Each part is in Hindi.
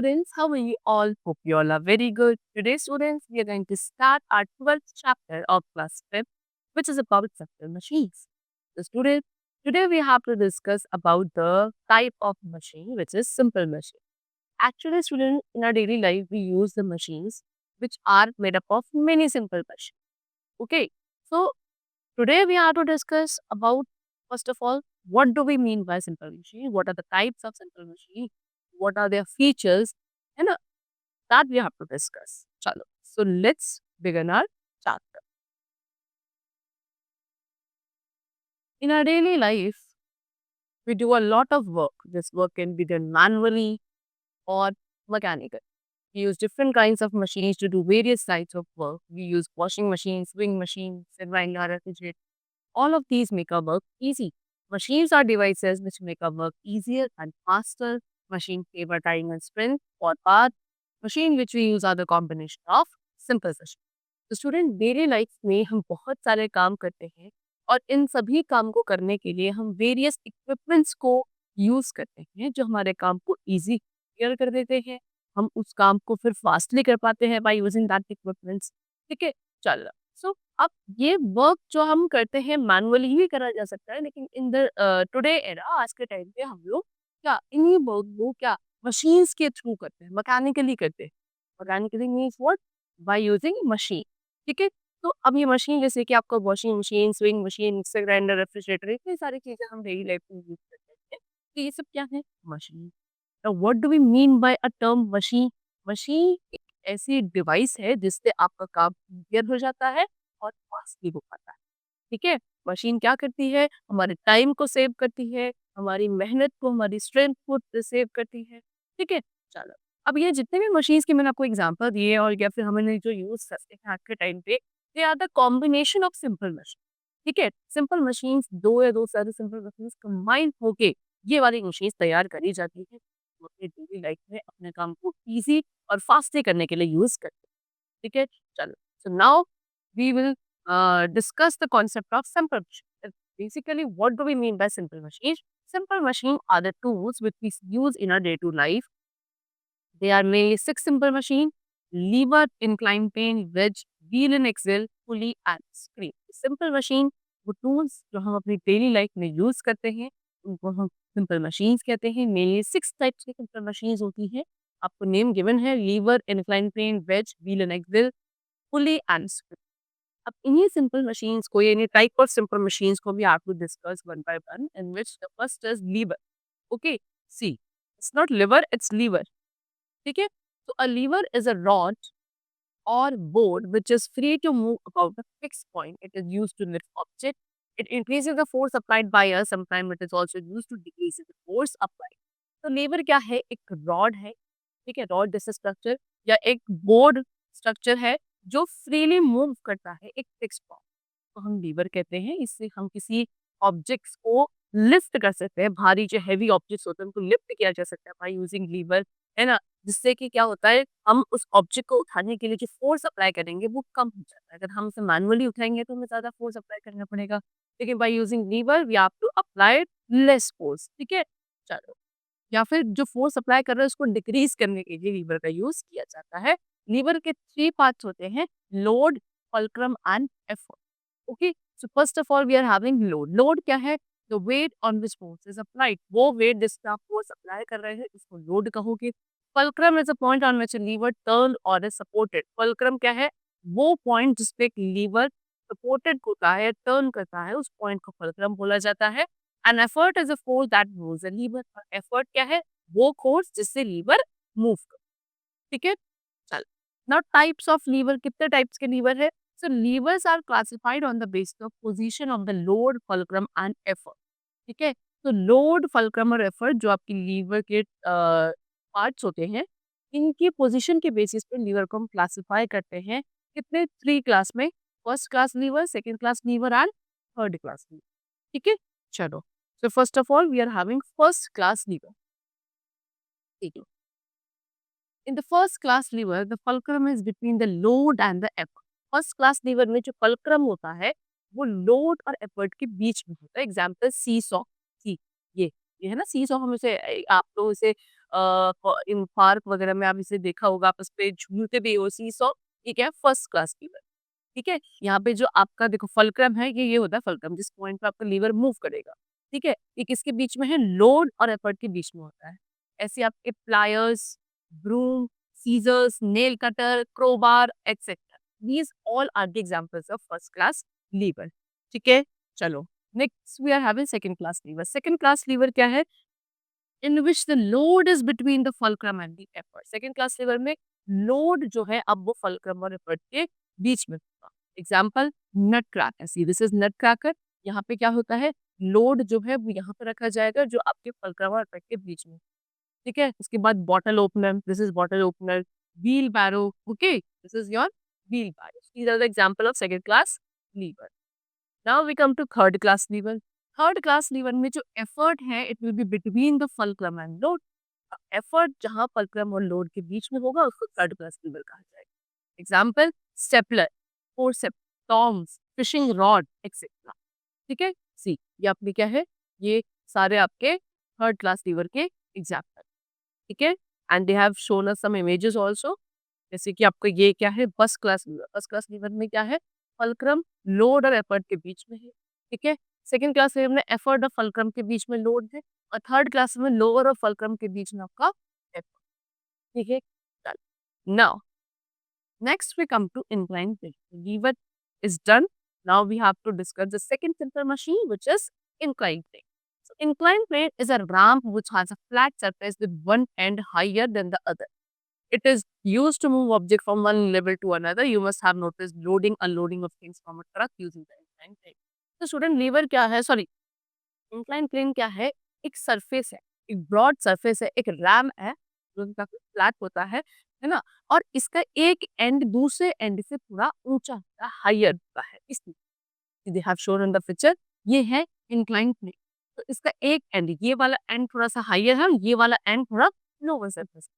students, how are you all? Hope you all are very good. Today, students, we are going to start our 12th chapter of class 5th, which is about simple machines. So, students, today we have to discuss about the type of machine, which is simple machine. Actually, students, in our daily life, we use the machines which are made up of many simple machines. Okay, so today we are to discuss about, first of all, what do we mean by simple machine? What are the types of simple machine? What are their features? And that we have to discuss. Chalo. So let's begin our chapter. In our daily life, we do a lot of work. This work can be done manually or mechanical. We use different kinds of machines to do various types of work. We use washing machines, sewing machines, grinder, refrigerator. All of these make our work easy. Machines are devices which make our work easier and faster. Machine save our time and strength or path. Machine which we use are the combination of simple machine. तो स्टूडेंट डेली लाइफ में हम बहुत सारे काम करते हैं और इन सभी काम को करने के लिए हम वेरियस इक्विपमेंट्स को यूज करते हैं जो हमारे काम को इजी क्लियर कर देते हैं। हम उस काम को फिर फास्टली कर पाते हैं बाय यूजिंग दैट इक्विपमेंट्स। ठीक है, चल। सो अब ये वर्क जो हम करते हैं मैनुअली भी करा जा सकता है, लेकिन इन द टुडे एरा, आज के टाइम पे हम लोग क्या इन्हीं वर्क को क्या मशीन्स के थ्रू करते हैं, मैकेनिकली करते हैं। Mechanically means what? By using machine. ठीक है, तो अब ये मशीन जैसे कि आपका washing machine, swing machine, mixer grinder, refrigerator, इतनी सारी चीजें हम डेली लाइफ में यूज करते हैं। तो ये सब क्या है? Machine. Now, what do we mean by a term machine? Machine एक ऐसी डिवाइस है जिससे आपका काम ईजियर हो जाता है और फास्ट भी हो पाता है। ठीक है, मशीन क्या करती है? हमारे टाइम को सेव करती है, हमारी मेहनत को, हमारी स्ट्रेंथ को सेव करती है। ठीक है, चलो। अब ये जितने भी मशीन्स के मैंने आपको एग्जांपल दिए और या फिर हमने जो यूज करते हैं आज के टाइम पे, they are the combination of simple machine. ठीक है, सिंपल मशीन्स दो या दो से ज्यादा सिंपल मशीन्स कंबाइन होके ये वाली मशीन्स तैयार करी जाती है। वो अपने डेली लाइफ में अपने काम को इजी और फास्टली करने के लिए यूज करते हैं। ठीक है, चलो। So now we will discuss the concept of simple machine. Basically, what do we mean by simple machines? Simple machine are the tools which we use in our day-to life. They are mainly six simple machine: lever, incline plane, wedge, wheel and axle, pulley and screw. Simple machine वो tools जो हम अपनी daily life में use करते हैं उनको हम simple machines कहते हैं। Mainly six types की simple machines होती हैं। आपको name given है: lever, incline plane, wedge, wheel and axle, pulley and screw. अब इन्हीं सिंपल मशीन्स को, यानी टाइप ऑफ सिंपल मशीन्स को भी आपको discuss one by one, in which the first is lever. Okay, see, it's not liver, it's lever. ठीक है, तो a lever is a rod or board which is free to move about a fixed point. It is used to lift object. It increases the force applied by us. Sometimes it is also used to decrease the force applied. तो लेवर क्या है? एक रॉड है। ठीक है, रॉड जैसा स्ट्रक्चर या एक बोर्ड स्ट्रक्चर है जो फ्रीली मूव करता है एक फिक्स पॉइंट, तो हम लीवर कहते हैं। इससे हम किसी ऑब्जेक्ट्स को लिफ्ट कर सकते हैं। भारी जो हैवी ऑब्जेक्ट्स होते हैं उनको लिफ्ट किया जा सकता है बाय यूजिंग लीवर, है ना? जिससे कि क्या होता है, हम उस ऑब्जेक्ट को उठाने के लिए जो फोर्स अप्लाई करेंगे वो कम हो जाता है। अगर हम उसे मैनुअली उठाएंगे तो हमें ज्यादा फोर्स अप्लाई करना पड़ेगा, लेकिन by using lever we have to apply less force. ठीक है, चलो। या फिर जो फोर्स अप्लाई कर रहे हैं उसको डिक्रीज करने के लिए लीवर का यूज किया जाता है। लीवर के थ्री पार्ट्स होते हैं: load, fulcrum and effort. Okay, so first of all we are having load. Load क्या है? The weight on which force is applied. वो वेट जिसका आप फोर्स अप्लाई कर रहे हैं उसको लोड कहोगे। Fulcrum is a point on which lever turn और इज सपोर्टेड। फुलक्रम क्या है? वो पॉइंट जिसपे लीवर सपोर्टेड होता है, टर्न करता है, उस पॉइंट को फुलक्रम बोला जाता है। An effort is a force that moves the lever. और एफर्ट क्या है? वो फोर्स जिससे लीवर मूव कर। ठीक है, चल। नाउ टाइप्स ऑफ लीवर, कितने टाइप्स के लीवर है? So levers are classified on the basis of position of the load, fulcrum and effort. ठीक है, तो लोड, फुलक्रम और एफर्ट जो आपकी लीवर के पार्ट्स होते हैं, इनकी पोजीशन के बेसिस पे लीवर को हम क्लासिफाई करते हैं। कितने? थ्री क्लास में: first class lever, second class lever and third class lever. ठीक है, चलो। So first of all we are having first class lever. ठीक है, in the first class lever the fulcrum is between the load and the effort. First class lever में जो फल्क्रम होता है वो लोड और एफर्ट के बीच में होता है। एग्जाम्पल सी सॉ। सी, ये है ना सी सॉ। हम इसे आप तो इसे इन पार्क वगैरह में आप इसे देखा होगा, आप इस पे झूलते भी हो, सीसॉ, ये क्या है फर्स्ट क्लास लीवर, ठीक है? यहाँ पे जो आपका देखो फल्क्रम है, ये होता है फल्क्रम, जिस पॉइंट पे आपका लीवर मूव करेगा, ठीक है? ये किसके बीच में है? लोड और एफर्ट के बीच में होता है। ऐसे आपके pliers, broom, scissors, nail cutter, crowbar etcetera, these all are the examples of first class lever, ठीक है? चलो, next we are having second class lever. Second class lever क्या है? In which the load is between the fulcrum and the effort. Second class lever में लोड जो है अब वो फल्क्रम और एफर्ट के बीच में होगा। Example nutcracker, see this is nutcracker. यहाँ पे क्या होता है? लोड जो है वो यहाँ पे रखा जाएगा जो आपके फल्क्रम और एफर्ट के बीच में, ठीक है? उसके बाद bottle opener, this is bottle opener, wheelbarrow, okay, this is your wheelbarrow. These are the example of second class lever. Now we come to third class lever. Third class lever में जो एफर्ट है it will be between the fulcrum and load. Effort जहां फल्क्रम और लोड के बीच में होगा उसको थर्ड क्लास लीवर कहा जाएगा। Example stapler, forceps, tongs, fishing rod etcetera, ठीक है? सी, ये आपके क्या है? ये सारे आपके थर्ड क्लास लीवर के एग्जाम्पल, ठीक है? And they have shown us some images also. जैसे कि आपका ये क्या है? First class lever. First class lever में क्या है? फल्क्रम लोड और एफर्ट के बीच में है, ठीक है? सेकंड क्लास लीवर में एफर्ट और फल्क्रम के बीच में लोड है, और थर्ड क्लास में लोअर और फल्क्रम के बीच में आपका एफर्ट, ठीक है? Now next we come to inclined plane. Lever is done. Now we have to discuss the second simple machine, which is inclined plane. So inclined plane is a ramp which has a flat surface with one end higher than the other. It is used to move object from one level to another. You must have noticed loading, unloading of things from a truck using the inclined plane. So student, lever क्या है? Sorry, inclined plane क्या है? एक सरफेस है, एक ब्रॉड सरफेस है, एक रैम है जो कि काफी फ्लैट होता है ना? और इसका एक एंड दूसरे एंड से थोड़ा ऊंचा होता है, हायर होता है, इसलिए दे have shown in the picture. ये है इंक्लाइंड प्लेन। तो इसका एक एंड, ये वाला एंड थोड़ा सा हायर है और ये वाला एंड थोड़ा लोअर सरफेस।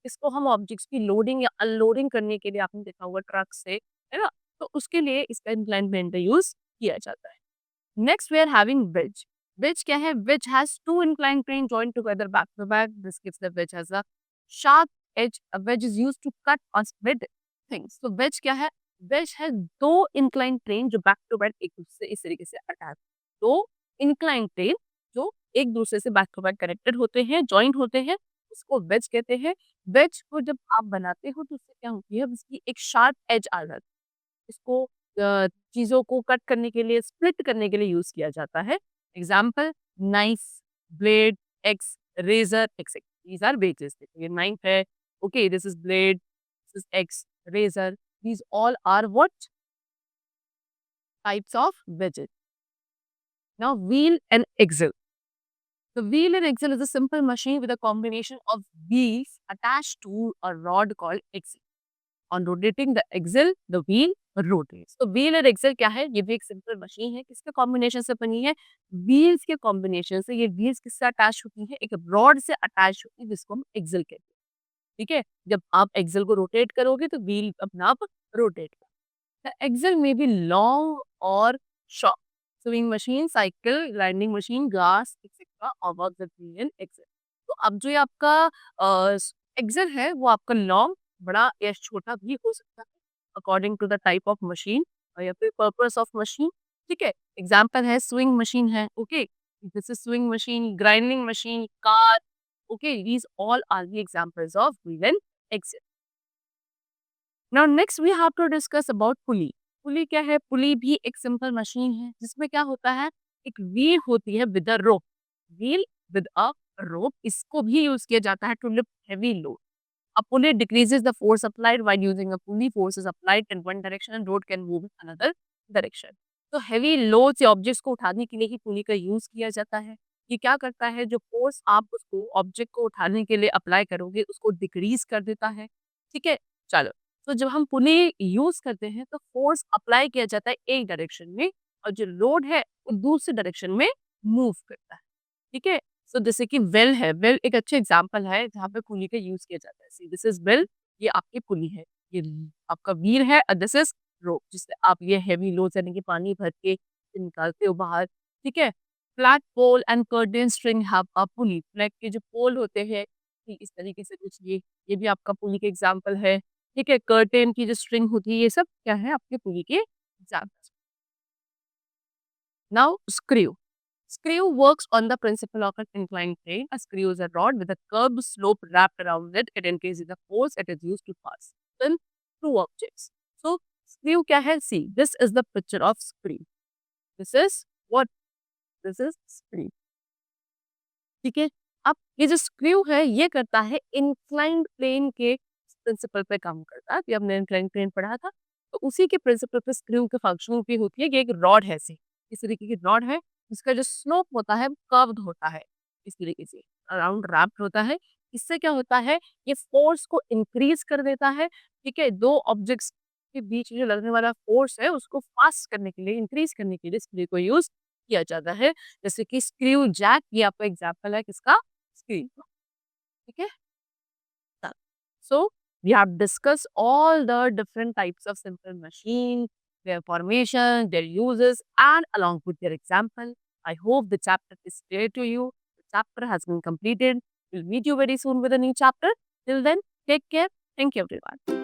इसको हम ऑब्जेक्ट्स की लोडिंग या अनलोडिंग करने के लिए आपने देखा होगा ट्रक से, है ना? तो उसके लिए इसका इंक्लाइंड प्लेन का यूज किया जाता है। Next, we are having wedge. Wedge क्या है? Wedge has two inclined plane joined together back to back. This gives the wedge has a sharp edge. A wedge is used to cut or split things. So wedge क्या है? Wedge है दो inclined plane जो back to back एक दूसरे से इस तरीके से अटैच, दो inclined plane जो एक दूसरे से back to back connected होते हैं, joined होते हैं, उसको wedge कहते हैं। wedge को जब आप बनाते हो तो उससे क्या होती है? उसकी एक sharp edge आ जाती है। इसको चीज़ों को कट करने के लिए, स्प्लिट करने के लिए यूज़ किया जाता है। Example knife, blade, axe, razor etcetera, these are wedges. देखो ये नाइफ है, okay, this is blade, this is axe, razor, these all are what? Types of wedges. Now wheel and axle. The wheel and axle is a simple machine with a combination of wheels attached to a rod called axle. On rotating the axle, the wheel rotates. तो wheel और axle क्या है? ये भी एक सिंपल मशीन है। किसके कॉम्बिनेशन से बनी है? व्हील्स के कॉम्बिनेशन से। ये व्हील्स किससे अटैच होती है? एक रॉड से अटैच होती है जिसको हम एक्सल कहते हैं, ठीक है? जब आप एक्सल को रोटेट करोगे तो व्हील अपना आप रोटेट करेगा। The axle may be long or short. Sewing machine, cycle, grinding machine, gas, etc. और work the wheel and axle. तो अब जो ये आपका एक्सल है वो आपका लॉन्ग, बड़ा या छोटा भी हो सकता है according to the type of machine या फिर पर्पस ऑफ मशीन, ठीक है? एग्जाम्पल है स्विंग मशीन है, okay, this is swing machine, grinding machine, car, okay, these all are the examples of wheel and axle. Now next we have to discuss about pulley. Pulley क्या है? पुली भी एक सिंपल मशीन है जिसमें क्या होता है? एक व्हील होती है with a rope, wheel with a rope, इसको भी यूज किया जाता है to lift heavy load. A pulley decreases the force applied while using a pulley. Force is applied in one direction and load can move in another direction. तो heavy loads या objects को उठाने के लिए ही पुली का यूज किया जाता है। ये क्या करता है? जो फोर्स आप उसको ऑब्जेक्ट को उठाने के लिए अप्लाई करोगे उसको डिक्रीज कर देता है, ठीक है? चलो, तो जब हम पुली यूज करते हैं तो फोर्स अप्लाई किया जाता है एक डायरेक्शन में और जो लोड है वो दूसरे डायरेक्शन में मूव करता है, ठीक है? सो जैसे कि वेल है, वेल एक अच्छे एग्जांपल है जहाँ पे पुली का यूज किया जाता है। सी दिस इज वेल, ये आपकी पुली है, ये आपका व्हील है और दिस इज रोप जिससे आप ये हेवी लोड यानी कि पानी भर के निकालते हो बाहर, ठीक है? Flat pole and curtain string have a pulley. Flat के जो पोल होते हैं कि इस तरीके से कुछ ये भी आपका पुली के एग्जाम्पल है। ठीक है, कर्टेन की जो स्ट्रिंग होती है, ये सब क्या है आपके पुली के example. Now screw. Screw works on the principle of an inclined plane. A screw is a rod with a curved slope wrapped around it. It increases the force it is used to fasten through objects. So, screw क्या है? See, this is the picture of screw. This is what? This is screw. ठीक है, अब ये जो स्क्रू है ये करता है इंक्लाइंड प्लेन के प्रिंसिपल पे काम करता है। अभी हमने इंक्लाइंड प्लेन पढ़ा था, तो उसी के प्रिंसिपल पे स्क्रू के फंक्शनिंग भी होती है कि एक रॉड है ऐसे, इस तरीके की रॉड है जिसका जो स्लोप होता है कर्व्ड होता है, इस तरीके से अराउंड रैप्ड होता है। इससे क्या होता है, ये फोर्स को इंक्रीज कर देता है। ठीक है, दो ऑब्जेक्ट्स के बीच जो लगने वाला फोर्स है उसको फास्ट करने के लिए, इंक्रीज करने के लिए स्क्रू को यूज किया जाता है। जैसे कि स्क्रू जैक, ये आपका एग्जांपल है किसका? स्क्रू का। ठीक है, so we have discussed all the different types of simple machine, their formation, their uses, and along with their example. I hope the chapter is clear to you. The chapter has been completed. We'll meet you very soon with a new chapter. Till then, take care. Thank you, everyone.